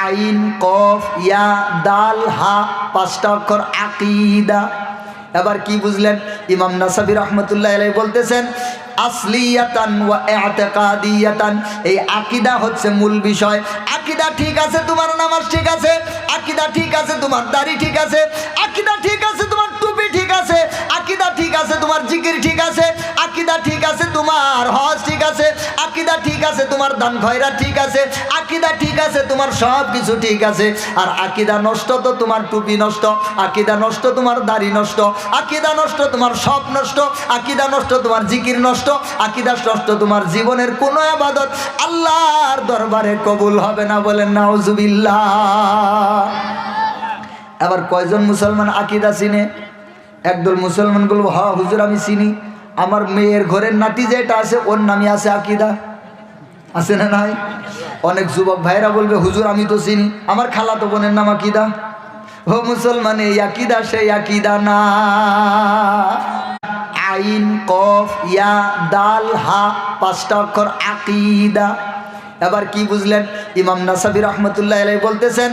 আইন কফ ইয়া দাল হা, 5টা অক্ষর আকীদা। এবার কি বুঝলেন? ইমাম নাসাবি রহমতুল্লাহ আলাইহি বলতেছেন আসলিয়াতান ওয়া ইআতিকাদিয়াতান, এই আকীদা হচ্ছে মূল বিষয়। আকীদা ঠিক আছে তোমার নামাজ ঠিক আছে, আকীদা ঠিক আছে তোমার দাড়ি ঠিক আছে, আকীদা ঠিক আছে তোমার টুপি ঠিক আছে, আকীদা ঠিক আছে তোমার জিকির ঠিক আছে, আকীদা ঠিক আছে তোমার হজ ঠিক আছে, আকীদা ঠিক আছে তোমার দান খয়রাত ঠিক আছে, আকীদা ঠিক আছে তোমার সব কিছু ঠিক আছে। আর আকীদা নষ্ট তো তোমার টুপি নষ্ট, আকীদা নষ্ট তোমার দাড়ি নষ্ট, আকীদা নষ্ট তোমার সব নষ্ট, আকীদা নষ্ট তোমার জিকির নষ্ট, আকীদা নষ্ট তোমার জীবনের কোনো ইবাদত আল্লাহর দরবারে কবুল হবে না। বলেন নাউজুবিল্লাহ। এবার কয়জন মুসলমান আকীদা চিনে? একদল মুসলমান বলবো হ্যাঁ হুজুর আমি চিনি, আমার মেয়ের ঘরের নাতি যেটা আছে ওর নামই আছে আকীদা, আছে না নাই? অনেক যুবক ভাইরা বলবে হুজুর আমি তো চিনি, আমার খালাতো বোনের নাম আকীদা। ও মুসলমান, এই আকীদা সেই আকীদা না। আইন কফ ইয়া দাল হা, 5টা অক্ষর আকীদা। এবার কি বুঝলেন? ইমাম নাসাবি রহমতুল্লাহ আলাইহি বলতেছেন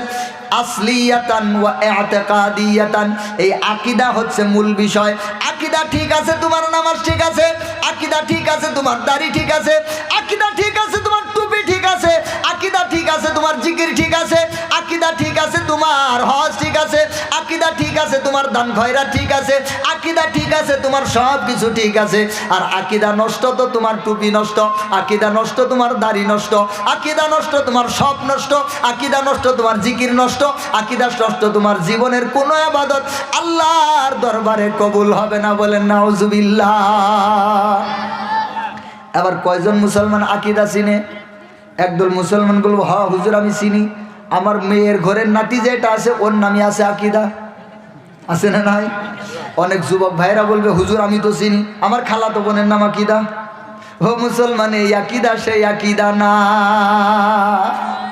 আসলিয়াতান ওয়া ইআতিকাদিয়াতান, এই আকীদা হচ্ছে মূল বিষয়। আকীদা ঠিক আছে তোমার নামাজ ঠিক আছে, আকীদা ঠিক আছে তোমার দাড়ি ঠিক আছে, আকীদা ঠিক আছে তোমার টুপি ঠিক আছে, আকীদা ঠিক আছে তোমার জিকির ঠিক আছে, আকীদা ঠিক আছে তোমার হজ ঠিক আছে, আকীদা ঠিক আছে তোমার দান খয়রাত ঠিক আছে, আকীদা ঠিক আছে তোমার সব কিছু ঠিক আছে। আর আকীদা নষ্ট তো তোমার টুপি নষ্ট, আকীদা নষ্ট তোমার দাড়ি নষ্ট, আকীদা নষ্ট তোমার সব নষ্ট, আকীদা নষ্ট তোমার জিকির নষ্ট, আকীদা নষ্ট তোমার জীবনের কোনো ইবাদত আল্লাহর দরবারে কবুল হবে না। বলেন নাউজুবিল্লাহ। এবার কয়জন মুসলমান আকীদা চিনে? একদল মুসলমান বলবো হ্যাঁ হুজুর আমি চিনি, আমার মেয়ের ঘরের নাতি যেটা আছে ওর নামই আছে আকীদা, আছে না নাই? অনেক যুবক ভাইরা বলবে হুজুর আমি তো চিনি, আমার খালাতো বোনের নাম আকীদা। ও মুসলমান, এই আকীদা সেই আকীদা না।